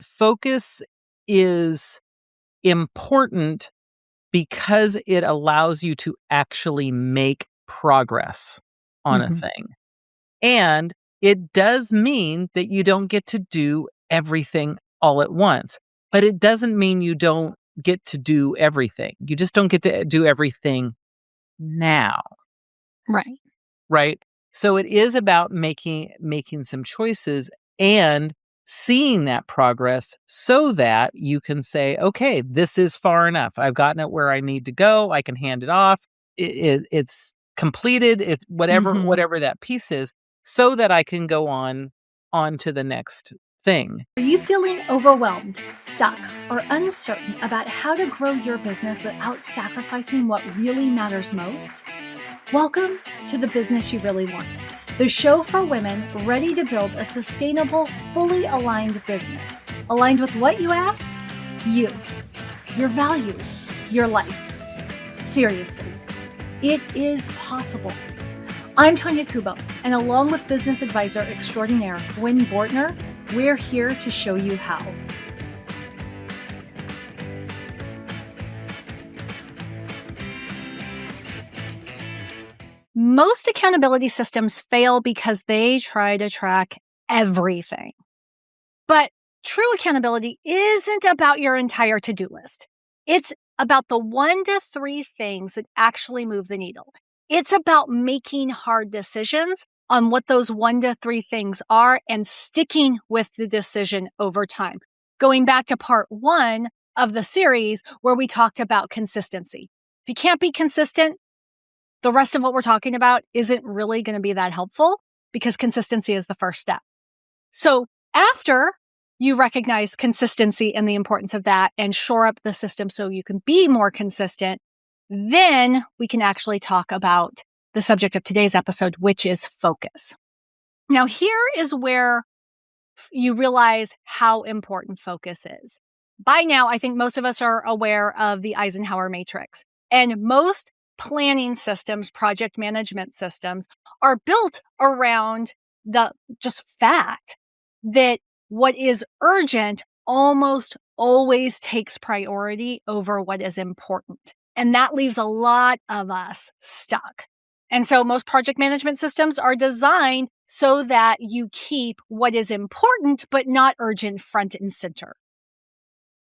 Focus is important because it allows you to actually make progress on a thing. And it does mean that you don't get to do everything all at once, but it doesn't mean you don't get to do everything. You just don't get to do everything now. Right. Right? So it is about making some choices and seeing that progress so that you can say, okay, this is far enough. I've gotten it where I need to go. I can hand it off. It's completed. It's whatever that piece is, so that I can go on to the next thing. Are you feeling overwhelmed, stuck, or uncertain about how to grow your business without sacrificing what really matters most? Welcome to The Business You Really Want, the show for women ready to build a sustainable, fully aligned business. Aligned with what, you ask? You, your values, your life. Seriously, it is possible. I'm Tonya Kubo, and along with business advisor extraordinaire Gwen Bortner, we're here to show you how. Most accountability systems fail because they try to track everything. But true accountability isn't about your entire to-do list. It's about the 1 to 3 things that actually move the needle. It's about making hard decisions on what those 1 to 3 things are and sticking with the decision over time. Going back to part 1 of the series where we talked about consistency. If you can't be consistent, the rest of what we're talking about isn't really going to be that helpful because consistency is the first step. So after you recognize consistency and the importance of that and shore up the system so you can be more consistent, then we can actually talk about the subject of today's episode, which is focus. Now, here is where you realize how important focus is. By now, I think most of us are aware of the Eisenhower matrix, and most planning systems, project management systems are built around the just fact that what is urgent almost always takes priority over what is important. And that leaves a lot of us stuck. And so most project management systems are designed so that you keep what is important but not urgent front and center.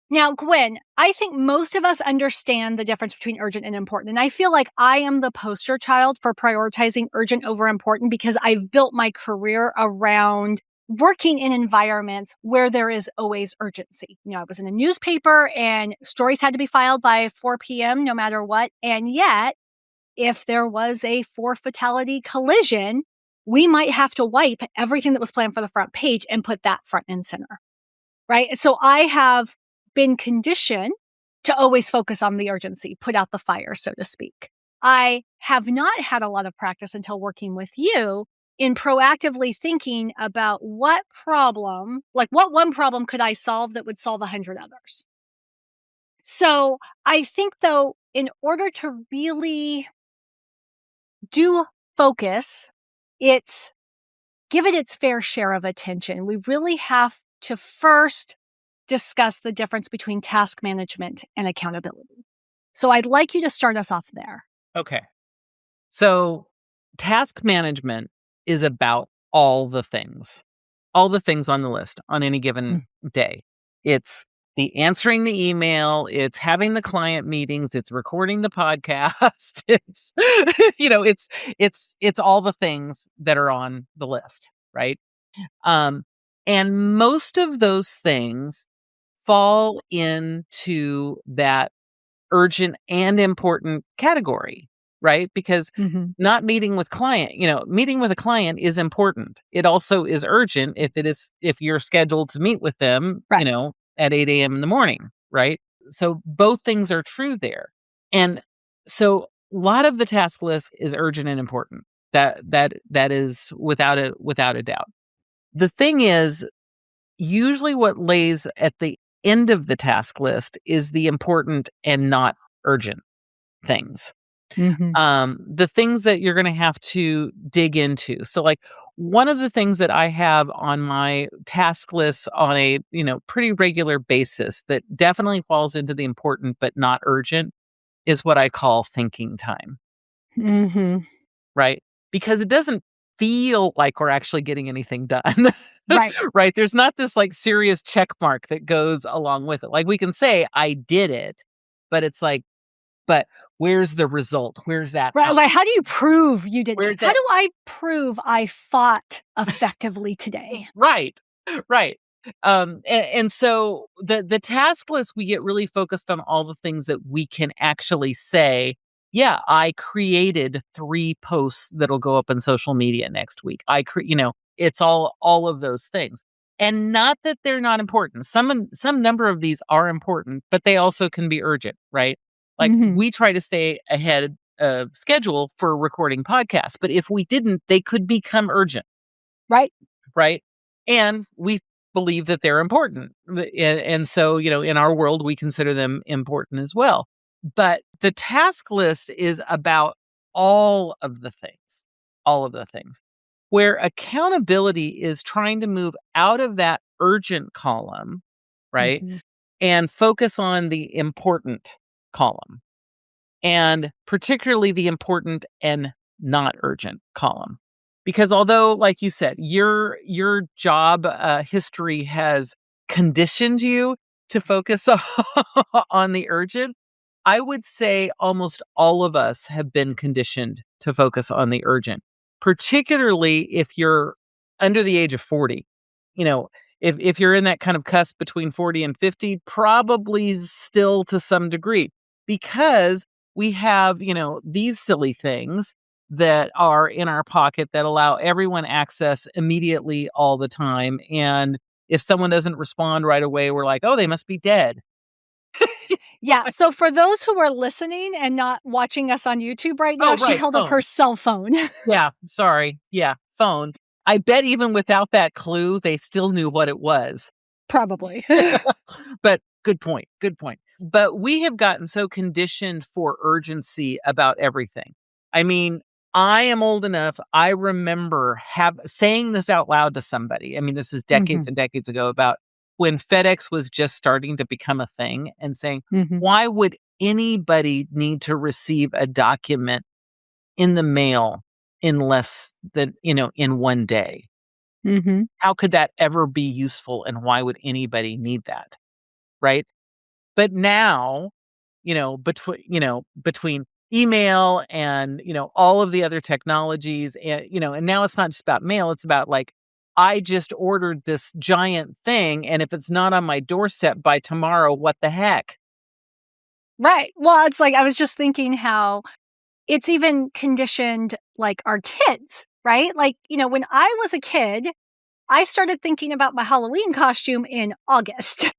Now, Gwen, I think most of us understand the difference between urgent and important. And I feel like I am the poster child for prioritizing urgent over important because I've built my career around working in environments where there is always urgency. You know, I was in a newspaper and stories had to be filed by 4 p.m. no matter what. And yet, if there was a 4 fatality collision, we might have to wipe everything that was planned for the front page and put that front and center, right? So I have been conditioned to always focus on the urgency, put out the fire, so to speak. I have not had a lot of practice until working with you in proactively thinking about what one problem could I solve that would solve 100 others. So I think though, in order to really do focus, give it its fair share of attention. We really have to first discuss the difference between task management and accountability. So I'd like you to start us off there. Okay. So task management is about all the things on the list on any given day. It's the answering the email, it's having the client meetings, it's recording the podcast. It's all the things that are on the list, right? And most of those things fall into that urgent and important category, right? Because not meeting with a client is important. It also is urgent if you're scheduled to meet with them, right, at 8 a.m. in the morning, right? So both things are true there. And so a lot of the task list is urgent and important. That is without a doubt. The thing is, usually what lays at the end of the task list is the important and not urgent things. The things that you're going to have to dig into. So like, one of the things that I have on my task list on a, pretty regular basis that definitely falls into the important but not urgent is what I call thinking time, Mm-hmm. right? Because it doesn't feel like we're actually getting anything done. Right. Right? There's not this like serious check mark that goes along with it. Like we can say I did it, but it's like, but where's the result? Where's that Right. out? Like, how do you prove you did Where's it? How that? do I prove I fought effectively today? Right. Right. And so the task list, we get really focused on all the things that we can actually say. Yeah, I created 3 posts that'll go up on social media next week. It's all of those things. And not that they're not important. Some number of these are important, but they also can be urgent, right? Like Mm-hmm. we try to stay ahead of schedule for recording podcasts, but if we didn't, they could become urgent, Right. right? And we believe that they're important. And so, in our world, we consider them important as well. But the task list is about all of the things, where accountability is trying to move out of that urgent column, right? Mm-hmm. And focus on the important column, and particularly the important and not urgent column. Because although, like you said, your job history has conditioned you to focus on the urgent, I would say almost all of us have been conditioned to focus on the urgent, particularly if you're under the age of 40. You know, if you're in that kind of cusp between 40 and 50, probably still to some degree, because we have, these silly things that are in our pocket that allow everyone access immediately all the time. And if someone doesn't respond right away, we're like, oh, they must be dead. Yeah. So for those who are listening and not watching us on YouTube right now, Oh, she right. held up Phone. her cell phone. Yeah. Sorry. Yeah. Phone. I bet even without that clue, they still knew what it was. Probably. But good point. Good point. But we have gotten so conditioned for urgency about everything. I mean, I am old enough. I remember saying this out loud to somebody. I mean, this is decades Mm-hmm. and decades ago, about when FedEx was just starting to become a thing, and saying, Mm-hmm. why would anybody need to receive a document in the mail in less than, in one day? Mm-hmm. How could that ever be useful? And why would anybody need that? Right. But now, between email and, all of the other technologies, and now it's not just about mail, it's about like, I just ordered this giant thing, and if it's not on my doorstep by tomorrow, what the heck? Right. Well, it's like I was just thinking how it's even conditioned like our kids, right? Like, when I was a kid, I started thinking about my Halloween costume in August.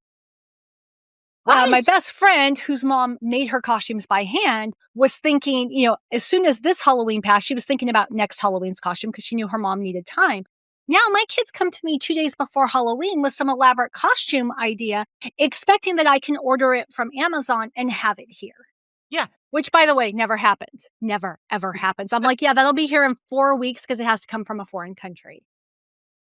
My Right. best friend, whose mom made her costumes by hand, was thinking, as soon as this Halloween passed, she was thinking about next Halloween's costume because she knew her mom needed time. Now, my kids come to me 2 days before Halloween with some elaborate costume idea, expecting that I can order it from Amazon and have it here. Yeah. Which, by the way, never happens. Never, ever happens. I'm like, yeah, that'll be here in 4 weeks because it has to come from a foreign country.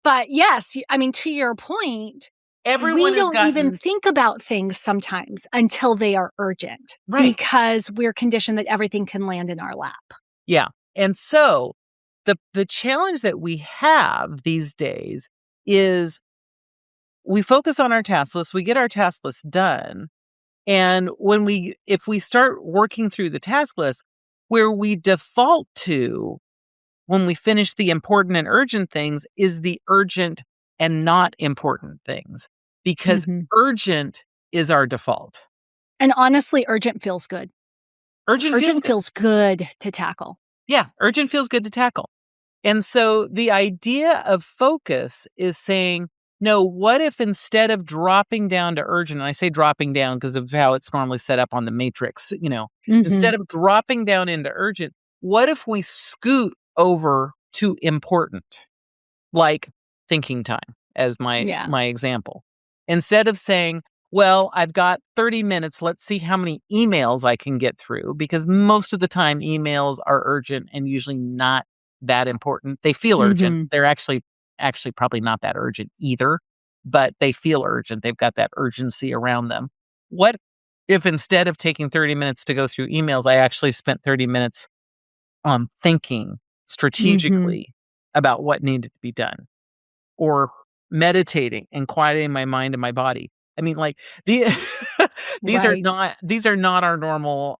But yes, to your point, Everyone we has don't even gotten think about things sometimes until they are urgent right. because we're conditioned that everything can land in our lap. Yeah. And so the challenge that we have these days is we focus on our task list, we get our task list done. And if we start working through the task list, where we default to when we finish the important and urgent things is the urgent and not important things, because Mm-hmm. urgent is our default. And honestly, urgent feels good. Urgent feels Urgent good. feels good to tackle. Yeah, urgent feels good to tackle. And so the idea of focus is saying, no, what if instead of dropping down to urgent, and I say dropping down because of how it's normally set up on the matrix, Mm-hmm. instead of dropping down into urgent, what if we scoot over to important, like thinking time as Yeah. my example? Instead of saying, well, I've got 30 minutes, let's see how many emails I can get through, because most of the time emails are urgent and usually not that important. They feel urgent. They're actually probably not that urgent either, but they feel urgent. They've got that urgency around them. What if instead of taking 30 minutes to go through emails, I actually spent 30 minutes thinking strategically about what needed to be done, or meditating and quieting my mind and my body? I mean, like, the these are not our normal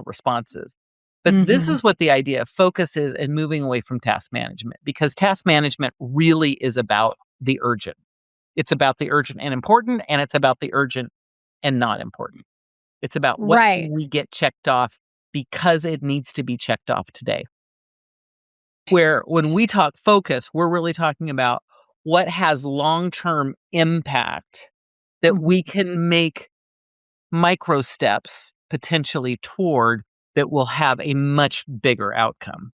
responses. But this is what the idea of focus is, and moving away from task management, because task management really is about the urgent. It's about the urgent and important, and it's about the urgent and not important. It's about what can we get checked off because it needs to be checked off today. Where when we talk focus, we're really talking about what has long-term impact that we can make micro steps potentially toward, that will have a much bigger outcome.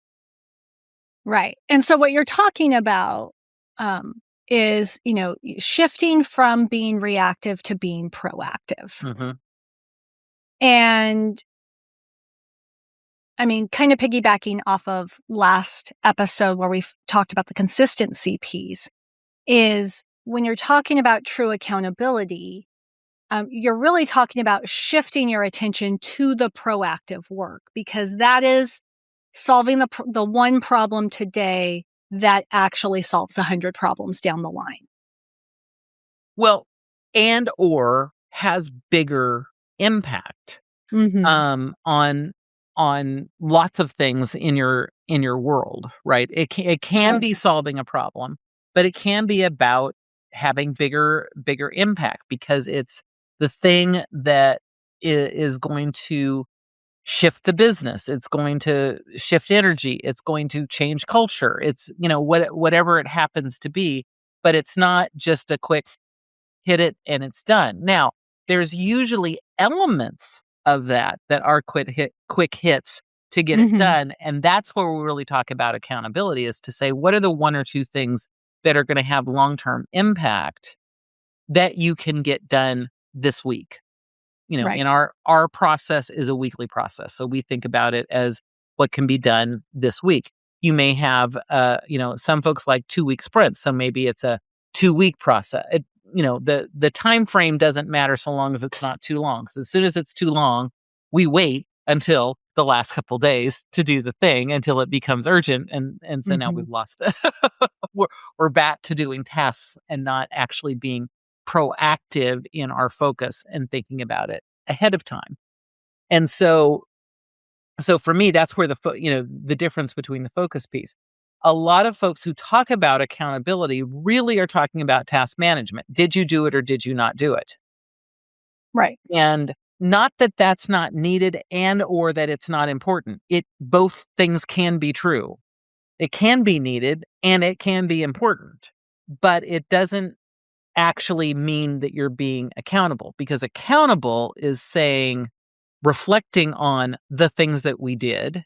Right. And so what you're talking about is, shifting from being reactive to being proactive. And I mean, kind of piggybacking off of last episode where we talked about the consistency piece, is when you're talking about true accountability, you're really talking about shifting your attention to the proactive work, because that is solving the one problem today that actually solves 100 problems down the line. Well, and or has bigger impact on lots of things in your world, right? It can be solving a problem, but it can be about having bigger impact, because it's the thing that is going to shift the business. It's going to shift energy. It's going to change culture. It's, whatever it happens to be, but it's not just a quick hit it and it's done. Now, there's usually elements of that are quick hits to get it done. And that's where we really talk about accountability, is to say, what are the one or two things that are going to have long-term impact that you can get done this week? In our process is a weekly process. So we think about it as what can be done this week. You may have, some folks like 2-week sprints. So maybe it's a 2-week process. The time frame doesn't matter so long as it's not too long. So as soon as it's too long, we wait until the last couple days to do the thing until it becomes urgent. And so now we've lost it. We're back to doing tasks and not actually being proactive in our focus and thinking about it ahead of time. And so for me, that's where the difference between the focus piece. A lot of folks who talk about accountability really are talking about task management. Did you do it or did you not do it? Right. And not that that's not needed and or that it's not important. Both things can be true. It can be needed and it can be important, but it doesn't actually mean that you're being accountable, because accountable is reflecting on the things that we did,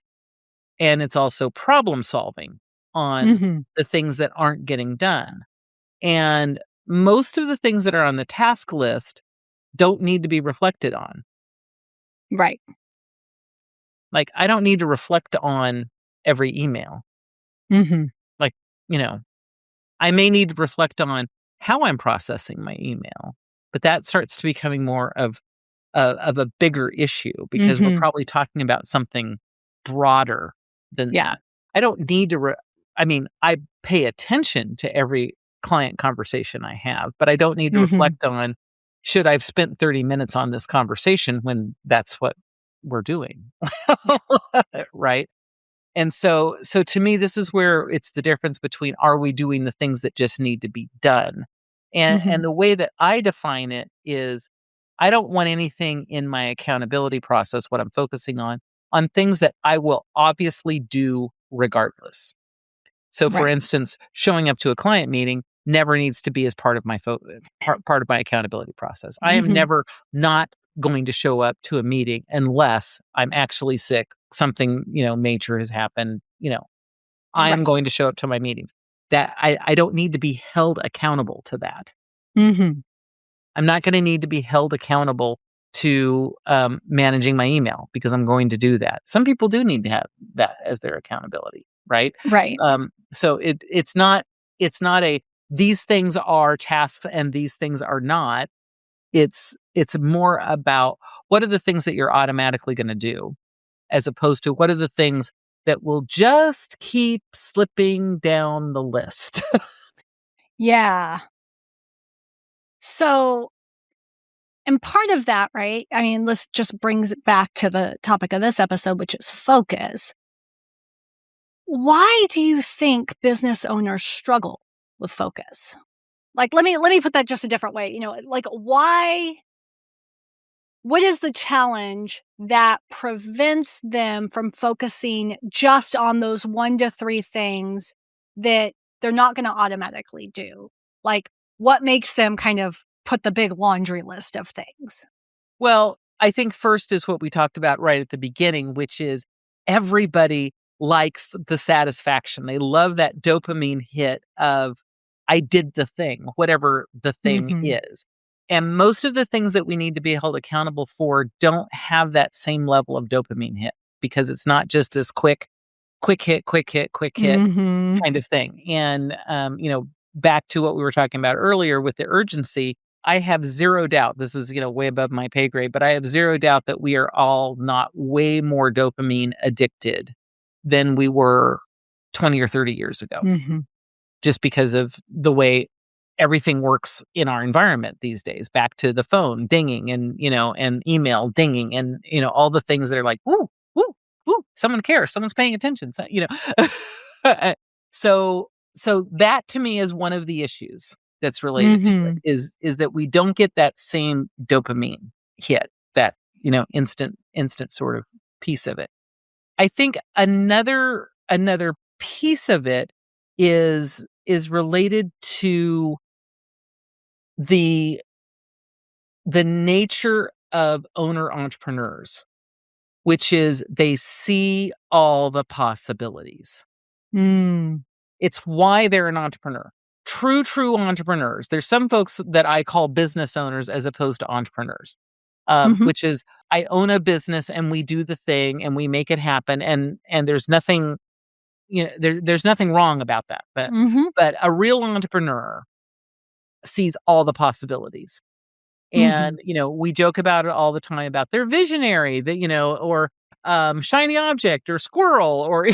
and it's also problem solving on the things that aren't getting done. And most of the things that are on the task list don't need to be reflected on. Right. Like, I don't need to reflect on every email. Like, I may need to reflect on how I'm processing my email, but that starts to becoming more of a bigger issue, because we're probably talking about something broader than that. I don't need to, I pay attention to every client conversation I have, but I don't need to reflect on, should I've spent 30 minutes on this conversation when that's what we're doing. Right. And so to me, this is where it's the difference between, are we doing the things that just need to be done? And the way that I define it is, I don't want anything in my accountability process, what I'm focusing on things that I will obviously do regardless. So for instance, showing up to a client meeting never needs to be as part of my part of my accountability process. I am never not going to show up to a meeting unless I'm actually sick, something, major has happened, I am going to show up to my meetings. That I don't need to be held accountable to that. I'm not going to need to be held accountable to managing my email, because I'm going to do that. Some people do need to have that as their accountability. right? Right. So it's not a these things are tasks and these things are not. It's more about what are the things that you're automatically going to do, as opposed to what are the things that will just keep slipping down the list. Yeah. So, and part of that, right? I mean, this just brings it back to the topic of this episode, which is focus. Why do you think business owners struggle with focus? Like, let me put that just a different way. Like, why? What is the challenge that prevents them from focusing just on those 1 to 3 things that they're not going to automatically do? Like, what makes them kind of put the big laundry list of things? Well, I think first is what we talked about right at the beginning, which is everybody likes the satisfaction. They love that dopamine hit of, I did the thing, whatever the thing Mhm. is. And most of the things that we need to be held accountable for don't have that same level of dopamine hit, because it's not just this quick hit, quick hit Mhm. kind of thing. And, back to what we were talking about earlier with the urgency, I have zero doubt, this is, way above my pay grade, but I have zero doubt that we are all not way more dopamine addicted than we were 20 or 30 years ago, Mhm. just because of the way everything works in our environment these days. Back to the phone dinging and, and email dinging and, all the things that are like, woo, woo, woo, someone cares, someone's paying attention. So, so that to me is one of the issues that's related to it, Mhm. is that we don't get that same dopamine hit, that, instant sort of piece of it. I think another piece of it is related to the the nature of owner entrepreneurs, which is they see all the possibilities. Mm. It's why they're an entrepreneur. True entrepreneurs. There's some folks that I call business owners as opposed to entrepreneurs, Mhm. which is I own a business and we do the thing and we make it happen, and there's nothing, there's nothing wrong about that. But Mhm. a real entrepreneur sees all the possibilities. Mhm. And, we joke about it all the time about they're visionary, that, or shiny object or squirrel or,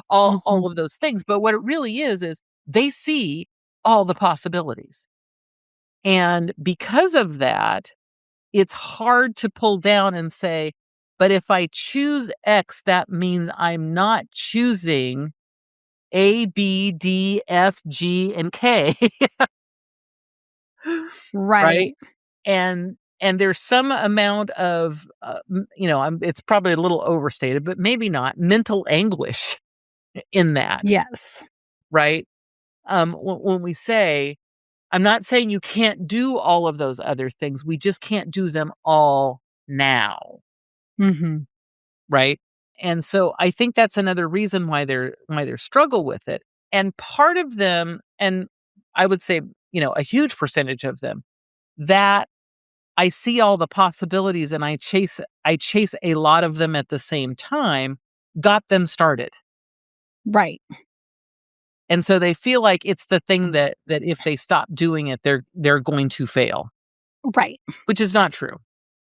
all Mhm. of those things. But what it really is they see all the possibilities. And because of that, it's hard to pull down and say, but if I choose X, that means I'm not choosing A, B, D, F, G, and K. Right? Right. And there's some amount of, it's probably a little overstated, but maybe not, mental anguish in that, Yes. right? When we say, I'm not saying you can't do all of those other things, we just can't do them all now, Mhm. right? And so I think that's another reason why they struggle with it. And part of them, and I would say, a huge percentage of them, that I see all the possibilities and I chase a lot of them at the same time, got them started. Right. And so they feel like it's the thing that if they stop doing it, they're going to fail, Right. which is not true,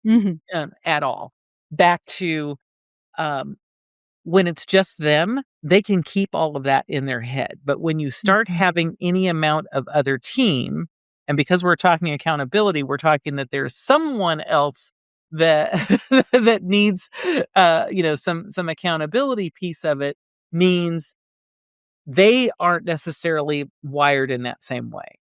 Mhm. at all. Back to, um, when it's just them, they can keep all of that in their head. But when you start Mhm. having any amount of other team, and because we're talking accountability, we're talking that there's someone else that that needs, some accountability piece of it, means they aren't necessarily wired in that same way.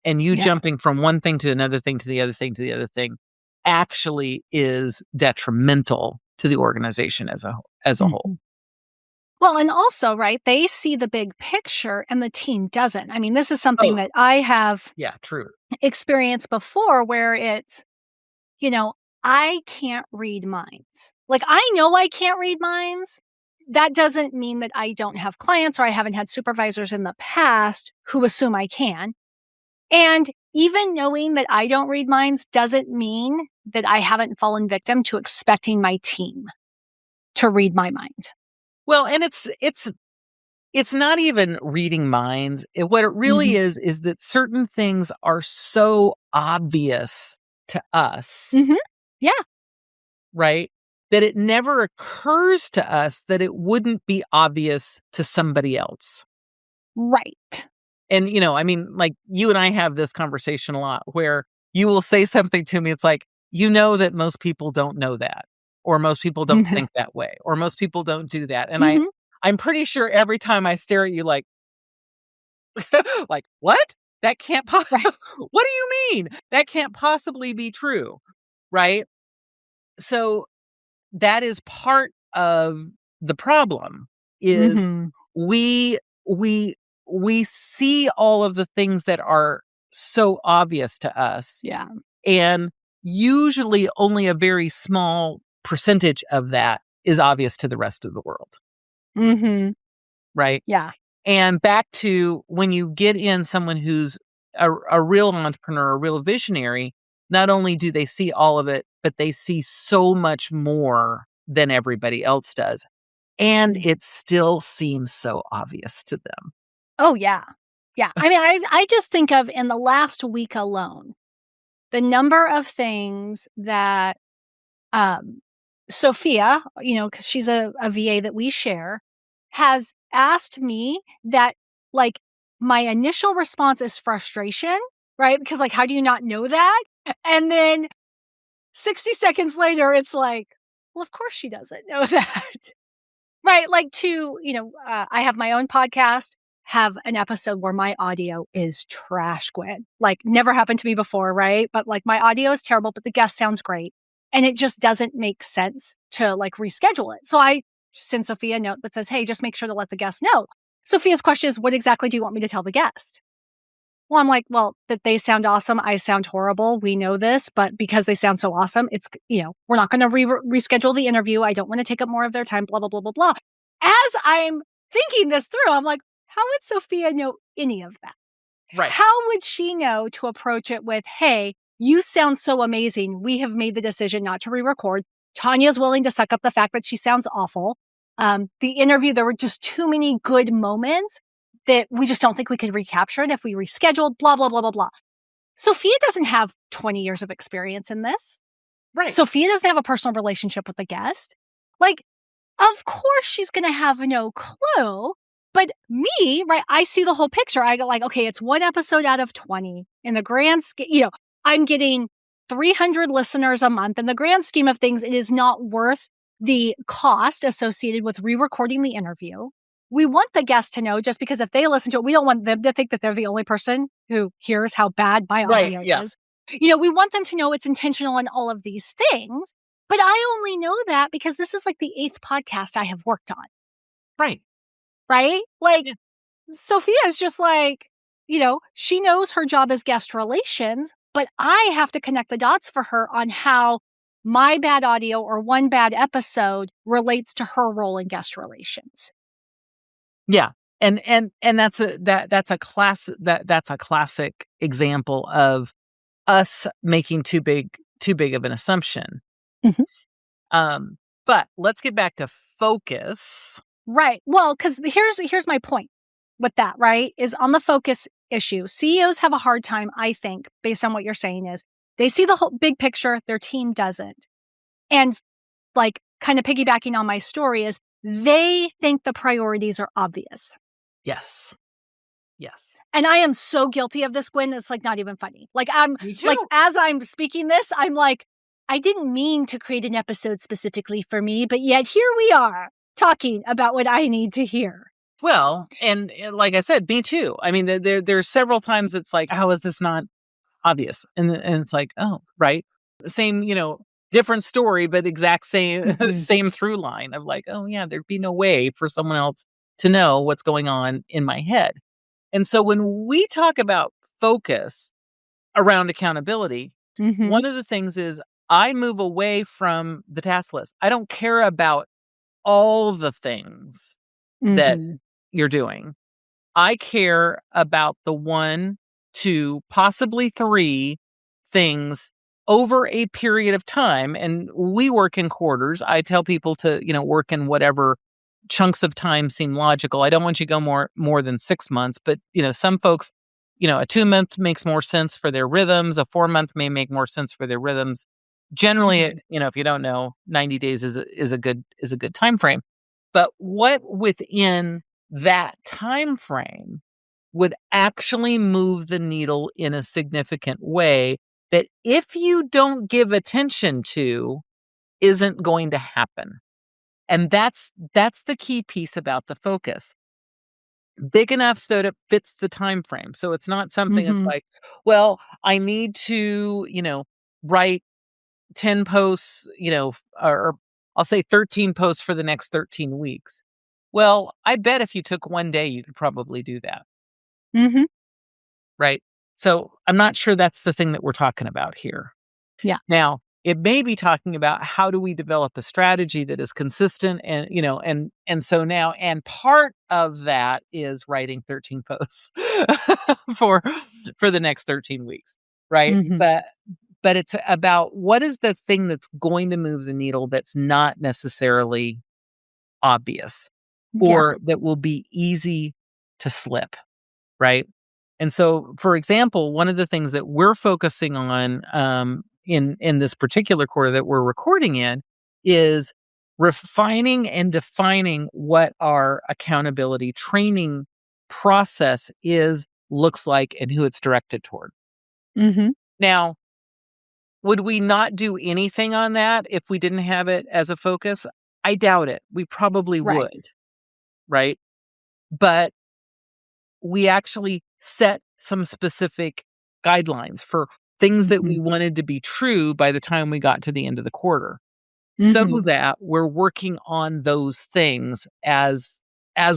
And you Yeah. jumping from one thing to another thing to the other thing to the other thing actually is detrimental to the organization as a whole. Mhm. Well, and also, right, they see the big picture and the team doesn't. I mean, this is something Oh, that I have yeah, true. experienced before where it's, you know, I can't read minds. Like, I know I can't read minds. That doesn't mean that I don't have clients or I haven't had supervisors in the past who assume I can. And even knowing that I don't read minds doesn't mean that I haven't fallen victim to expecting my team to read my mind. Well, and it's not even reading minds. What it really is that certain things are so obvious to us, Yeah. right? That it never occurs to us that it wouldn't be obvious to somebody else. Right. And, I mean, like you and I have this conversation a lot where you will say something to me. It's like, that most people don't know that, or most people don't think that way, or most people don't do that. And I'm pretty sure every time I stare at you like, like, what? That can't Right. what do you mean? That can't possibly be true. Right. So that is part of the problem is we we we see all of the things that are so obvious to us. Yeah. And usually only a very small percentage of that is obvious to the rest of the world. Right? Yeah. And back to when you get in someone who's a real entrepreneur, a real visionary, not only do they see all of it, but they see so much more than everybody else does. And it still seems so obvious to them. Oh, yeah. Yeah. I mean, I just think of in the last week alone, the number of things that Sophia, because she's a VA that we share, has asked me that, like, my initial response is frustration, right? Because, like, how do you not know that? And then 60 seconds later, it's like, well, of course she doesn't know that. Right. Like, I have my own podcast, have an episode where my audio is trash, Gwen. Like, never happened to me before, right? But, like, my audio is terrible, but the guest sounds great. And it just doesn't make sense to, like, reschedule it. So I send Sophia a note that says, hey, just make sure to let the guest know. Sophia's question is, what exactly do you want me to tell the guest? Well, I'm like, well, that they sound awesome. I sound horrible. We know this, but because they sound so awesome, it's, we're not going to reschedule the interview. I don't want to take up more of their time, blah, blah, blah, blah, blah. As I'm thinking this through, I'm like, how would Sophia know any of that? Right. How would she know to approach it with, hey, you sound so amazing. We have made the decision not to re-record. Tonya's willing to suck up the fact that she sounds awful. The interview, there were just too many good moments that we just don't think we could recapture it if we rescheduled, blah, blah, blah, blah, blah. Sophia doesn't have 20 years of experience in this. Right. Sophia doesn't have a personal relationship with the guest. Like, of course she's going to have no clue. But me, right, I see the whole picture. I go like, okay, it's one episode out of 20. In the grand scheme, I'm getting 300 listeners a month. In the grand scheme of things, it is not worth the cost associated with re-recording the interview. We want the guest to know, just because if they listen to it, we don't want them to think that they're the only person who hears how bad my audio is. We want them to know it's intentional in all of these things. But I only know that because this is like the 8th podcast I have worked on. Right. Right? Like, Sophia is just like, she knows her job is guest relations, but I have to connect the dots for her on how my bad audio or one bad episode relates to her role in guest relations. Yeah. And that's a classic example of us making too big of an assumption. But let's get back to focus. Right. Well, because here's my point with that, right? Is on the focus issue. CEOs have a hard time, I think, based on what you're saying, is they see the whole big picture, their team doesn't. And like, kind of piggybacking on my story, is they think the priorities are obvious. Yes. And I am so guilty of this, Gwen. It's like not even funny. Like, Me too. like, as I'm speaking this, I'm like, I didn't mean to create an episode specifically for me, but yet here we are talking about what I need to hear. Well, and like I said, me too. I mean, there's several times it's like, how is this not obvious? And it's like, oh, right. Same, different story, but exact same, same through line of like, oh yeah, there'd be no way for someone else to know what's going on in my head. And so when we talk about focus around accountability, one of the things is I move away from the task list. I don't care about all the things that you're doing. I care about the 1, 2, possibly 3 things over a period of time. And we work in quarters. I tell people to, work in whatever chunks of time seem logical. I don't want you to go more than 6 months, but, some folks, a 2-month makes more sense for their rhythms, a 4-month may make more sense for their rhythms. Generally, if you don't know, 90 days is a good time frame. But what within that time frame would actually move the needle in a significant way that if you don't give attention to, isn't going to happen? And that's the key piece about the focus. Big enough that it fits the time frame. So it's not something that's like, well, I need to, write 10 posts, or I'll say 13 posts for the next 13 weeks. Well, I bet if you took one day, you could probably do that. Mhm. Right? So I'm not sure that's the thing that we're talking about here. Yeah. Now, it may be talking about how do we develop a strategy that is consistent and, and so now, and part of that is writing 13 posts for the next 13 weeks, right? Mhm. But it's about what is the thing that's going to move the needle that's not necessarily obvious Yeah. or that will be easy to slip, right? And so, for example, one of the things that we're focusing on in this particular quarter that we're recording in is refining and defining what our accountability training process looks like, and who it's directed toward. Mhm. Now, would we not do anything on that if we didn't have it as a focus? I doubt it. We probably Right. would, right? But we actually set some specific guidelines for things that we Mhm. wanted to be true by the time we got to the end of the quarter, so Mhm. that we're working on those things as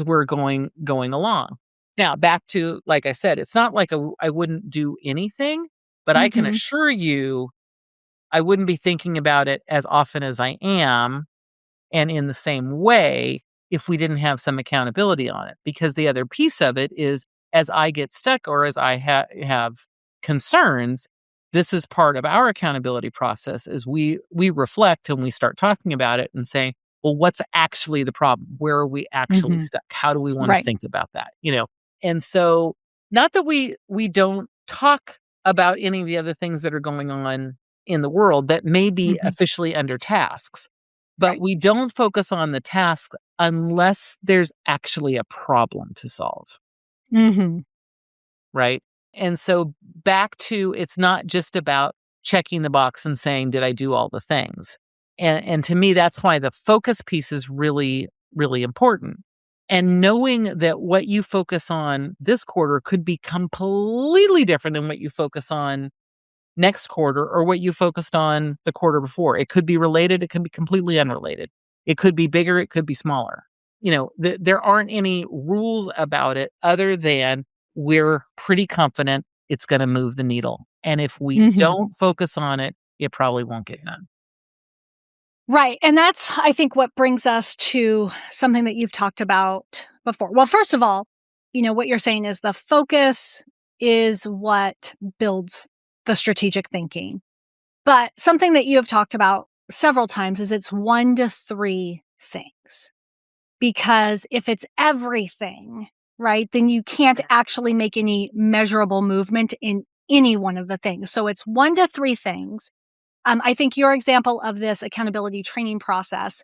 we're going along. Now, back to, like I said, it's not like I wouldn't do anything, but I can Mhm. assure you I wouldn't be thinking about it as often as I am and in the same way if we didn't have some accountability on it. Because the other piece of it is, as I get stuck or as I have concerns, this is part of our accountability process. Is we reflect and we start talking about it and say, well, what's actually the problem? Where are we actually Mhm. stuck? How do we want to Right. think about that? And so, not that we don't talk about any of the other things that are going on in the world that may be Mhm. officially under tasks, but Right. we don't focus on the tasks unless there's actually a problem to solve, Mhm. right? And so, back to, it's not just about checking the box and saying, did I do all the things? And to me, that's why the focus piece is really, really important. And knowing that what you focus on this quarter could be completely different than what you focus on next quarter or what you focused on the quarter before. It could be related, it could be completely unrelated. It could be bigger, it could be smaller. There aren't any rules about it other than we're pretty confident it's going to move the needle. And if we Mhm. don't focus on it, it probably won't get done. Right, and that's, I think, what brings us to something that you've talked about before. Well, first of all, what you're saying is the focus is what builds the strategic thinking. But something that you have talked about several times is it's 1 to 3 things. Because if it's everything, right, then you can't actually make any measurable movement in any one of the things. So it's 1 to 3 things. I think your example of this accountability training process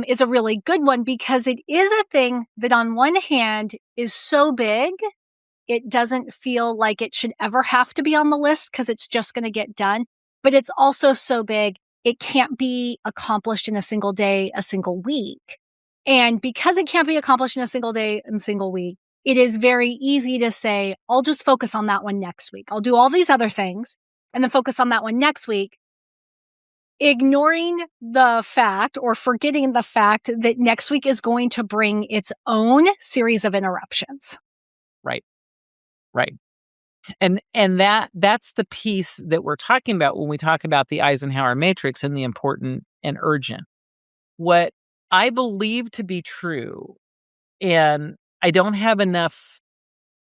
is a really good one because it is a thing that, on one hand, is so big, it doesn't feel like it should ever have to be on the list because it's just going to get done. But it's also so big, it can't be accomplished in a single day, a single week. And because it can't be accomplished in a single day and single week, it is very easy to say, I'll just focus on that one next week. I'll do all these other things and then focus on that one next week, ignoring the fact or forgetting the fact that next week is going to bring its own series of interruptions. Right. Right. And that's the piece that we're talking about when we talk about the Eisenhower matrix and the important and urgent. What I believe to be true, and I don't have enough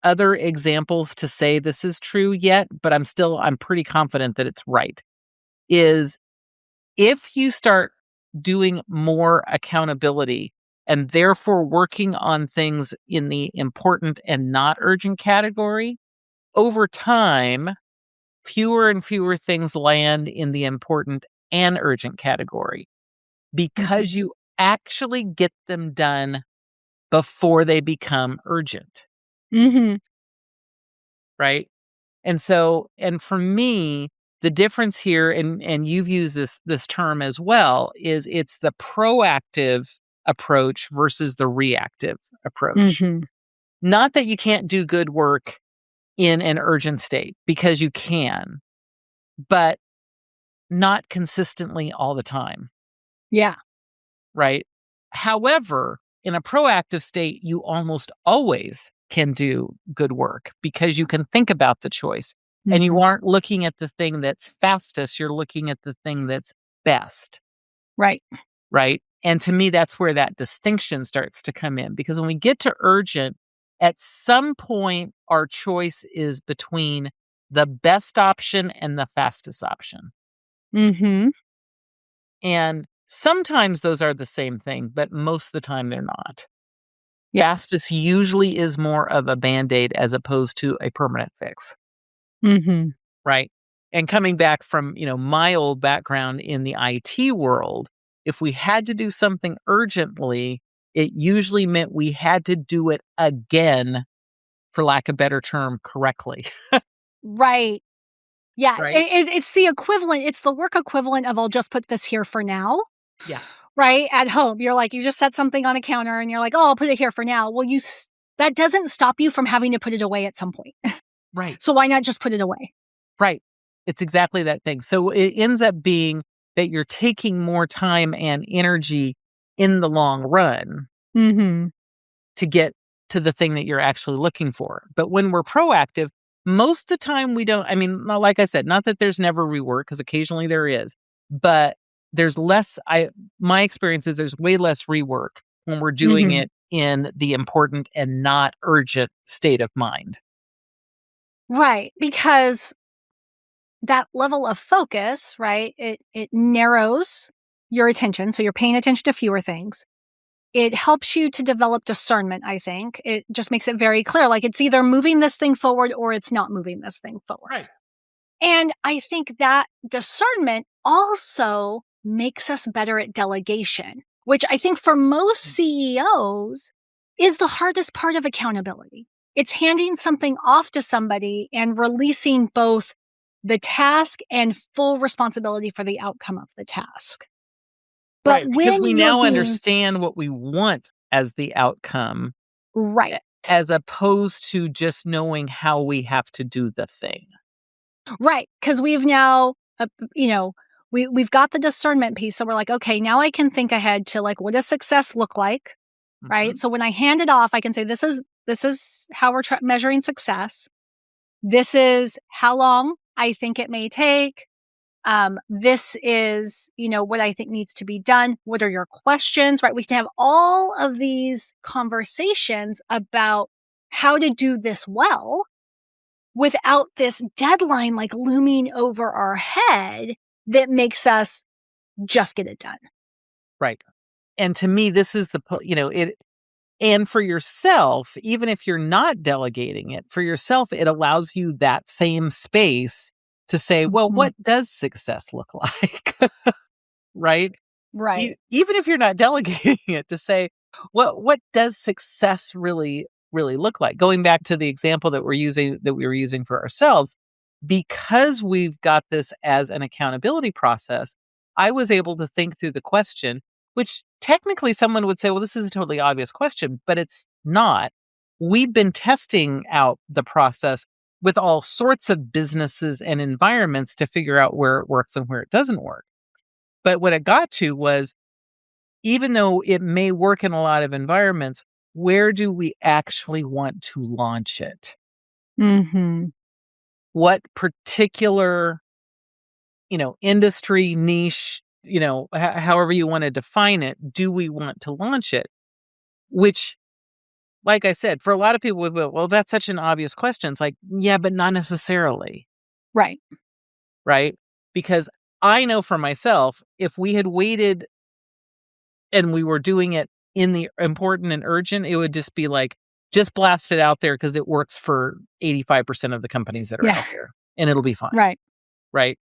other examples to say this is true yet, but I'm pretty confident that it's right, is if you start doing more accountability and therefore working on things in the important and not urgent category, over time, fewer and fewer things land in the important and urgent category because you actually get them done before they become urgent. Mm-hmm. Right? And so, and for me, the difference here, and you've used this term as well, is it's the proactive approach versus the reactive approach. Mm-hmm. Not that you can't do good work in an urgent state, because you can, but not consistently all the time. Yeah. Right? However, in a proactive state, you almost always can do good work because you can think about the choice and you aren't looking at the thing that's fastest. You're looking at the thing that's best. Right. Right. And to me, that's where that distinction starts to come in, because when we get to urgent, at some point, our choice is between the best option and the fastest option. Mm-hmm. And sometimes those are the same thing, but most of the time they're not. Yeah. Fastest usually is more of a Band-Aid as opposed to a permanent fix. Mm-hmm. Right? And coming back from, my old background in the IT world, if we had to do something urgently, it usually meant we had to do it again, for lack of a better term, correctly. Right. Yeah. Right? It's the equivalent. It's the work equivalent of I'll just put this here for now. Yeah. Right. At home, you're like, you just set something on a counter and you're like, oh, I'll put it here for now. Well, that doesn't stop you from having to put it away at some point. Right. So why not just put it away? Right. It's exactly that thing. So it ends up being that you're taking more time and energy in the long run to get to the thing that you're actually looking for. But when we're proactive, most of the time we don't, like I said, not that there's never rework, because occasionally there is, but there's less, my experience is there's way less rework when we're doing it in the important and not urgent state of mind. Right. Because that level of focus, right, it narrows your attention. So you're paying attention to fewer things. It helps you to develop discernment, I think. It just makes it very clear. Like it's either moving this thing forward or it's not moving this thing forward. Right. And I think that discernment also makes us better at delegation, which I think for most CEOs is the hardest part of accountability. It's handing something off to somebody and releasing both the task and full responsibility for the outcome of the task. But Right, because when we you're now being understand what we want as the outcome, right, as opposed to just knowing how we have to do the thing. right, because we've now, we've got the discernment piece. So we're like, okay, now I can think ahead to like, what does success look like, right? So when I hand it off, I can say, this is how we're measuring success. This is how long I think it may take. This is, what I think needs to be done. What are your questions, right? We can have all of these conversations about how to do this well without this deadline like looming over our head that makes us just get it done. Right. And to me, this is it. And for yourself, even if you're not delegating it, for yourself, it allows you that same space to say, well, what does success look like? Right? Right. Even if you're not delegating it, to say, what does success really look like? Going back to the example that we were using for ourselves, because we've got this as an accountability process, I was able to think through the question, which technically someone would say, well, this is a totally obvious question, but it's not. We've been testing out the process with all sorts of businesses and environments to figure out where it works and where it doesn't work. But what it got to was, even though it may work in a lot of environments, where do we actually want to launch it? What particular, industry niche, however you want to define it, do we want to launch it? Which, like I said, for a lot of people, would go, well, that's such an obvious question. It's like, yeah, but not necessarily. Right. Right? Because I know for myself, if we had waited and we were doing it in the important and urgent, it would just be like, just blast it out there because it works for 85% of the companies that are out there, and it'll be fine. Right.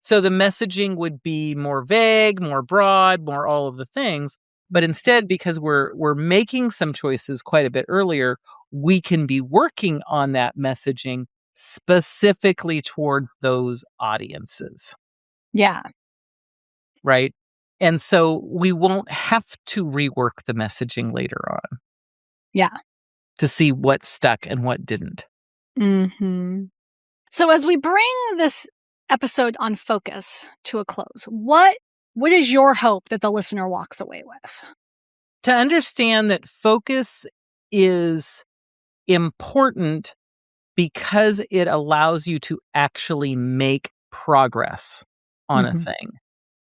So the messaging would be more vague, more broad, more all of the things. But instead, because we're making some choices quite a bit earlier, we can be working on that messaging specifically toward those audiences. Yeah. Right. And so we won't have to rework the messaging later on. Yeah. To see what stuck and what didn't. Mm-hmm. So as we bring this episode on focus to a close, what is your hope that the listener walks away with? To understand that focus is important because it allows you to actually make progress on a thing.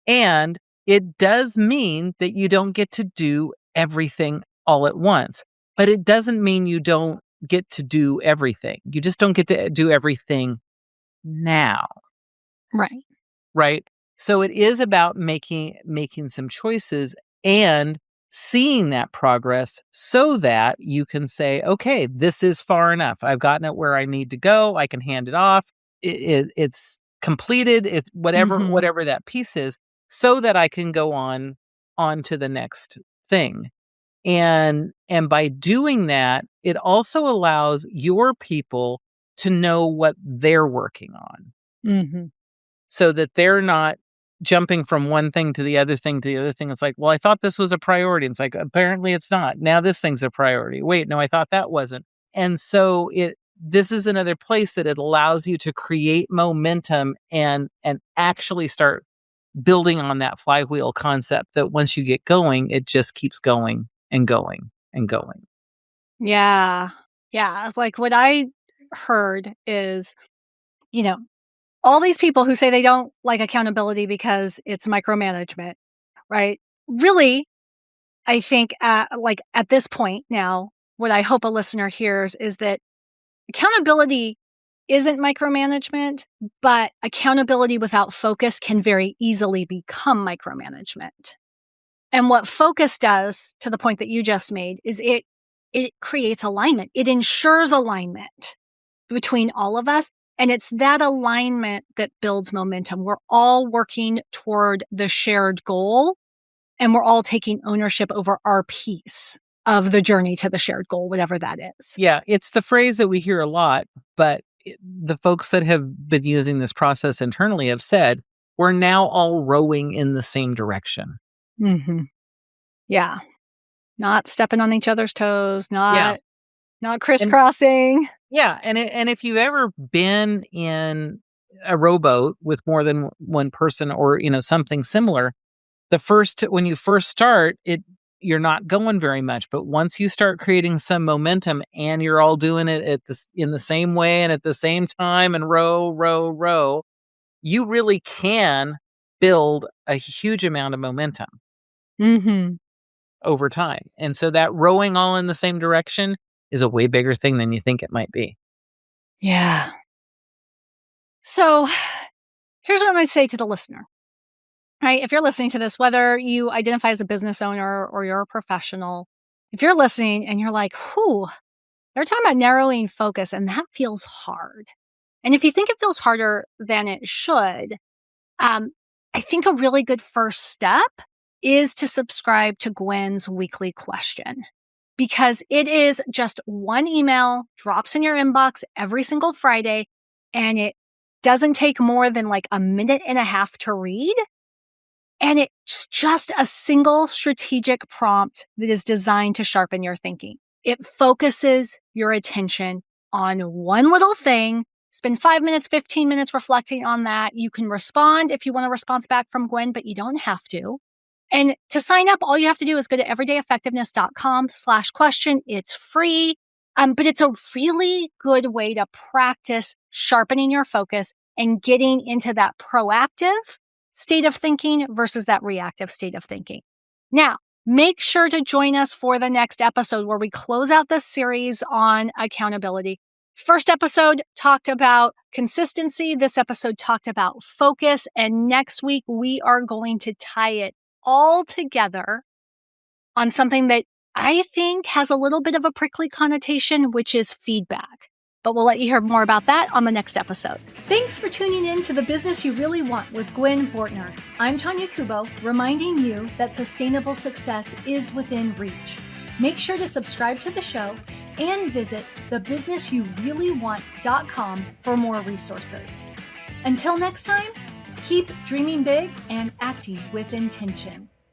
And it does mean that you don't get to do everything all at once, but it doesn't mean you don't get to do everything. You just don't get to do everything now. Right. Right? So it is about making some choices and seeing that progress so that you can say, okay, this is far enough. I've gotten it where I need to go. I can hand it off. It's completed. It's whatever that piece is, so that I can go on to the next thing. And by doing that, it also allows your people to know what they're working on. So that they're not jumping from one thing to the other thing to the other thing. It's like, well, I thought this was a priority. It's like, apparently it's not. Now this thing's a priority. Wait, no, I thought that wasn't. And so this is another place that it allows you to create momentum and actually start building on that flywheel concept that once you get going, it just keeps going and going and going. Yeah. Yeah. Like what I heard is, all these people who say they don't like accountability because it's micromanagement, right? Really, I think at this point now, what I hope a listener hears is that accountability isn't micromanagement, but accountability without focus can very easily become micromanagement. And what focus does, to the point that you just made, is it creates alignment. It ensures alignment between all of us. And it's that alignment that builds momentum. We're all working toward the shared goal, and we're all taking ownership over our piece of the journey to the shared goal, whatever that is. Yeah, it's the phrase that we hear a lot, but the folks that have been using this process internally have said, we're now all rowing in the same direction. Yeah. Not stepping on each other's toes, not crisscrossing. And if you've ever been in a rowboat with more than one person or, something similar, when you first start, you're not going very much. But once you start creating some momentum and you're all doing it in the same way and at the same time and row, you really can build a huge amount of momentum over time. And so that rowing all in the same direction is a way bigger thing than you think it might be. Yeah. So here's what I'm going to say to the listener. Right? If you're listening to this, whether you identify as a business owner or you're a professional, if you're listening and you're like, they're talking about narrowing focus and that feels hard. And if you think it feels harder than it should, I think a really good first step is to subscribe to Gwen's weekly question, because it is just one email, drops in your inbox every single Friday, and it doesn't take more than like a minute and a half to read. And it's just a single strategic prompt that is designed to sharpen your thinking. It focuses your attention on one little thing. Spend 5 minutes, 15 minutes reflecting on that. You can respond if you want a response back from Gwen, but you don't have to. And to sign up, all you have to do is go to everydayeffectiveness.com/question. It's free, but it's a really good way to practice sharpening your focus and getting into that proactive state of thinking versus that reactive state of thinking. Now, make sure to join us for the next episode where we close out this series on accountability. First episode talked about consistency. This episode talked about focus. And next week, we are going to tie it all together on something that I think has a little bit of a prickly connotation, which is feedback. But we'll let you hear more about that on the next episode. Thanks for tuning in to The Business You Really Want with Gwen Bortner. I'm Tonya Kubo, reminding you that sustainable success is within reach. Make sure to subscribe to the show and visit thebusinessyoureallyWant.com for more resources. Until next time, keep dreaming big and acting with intention.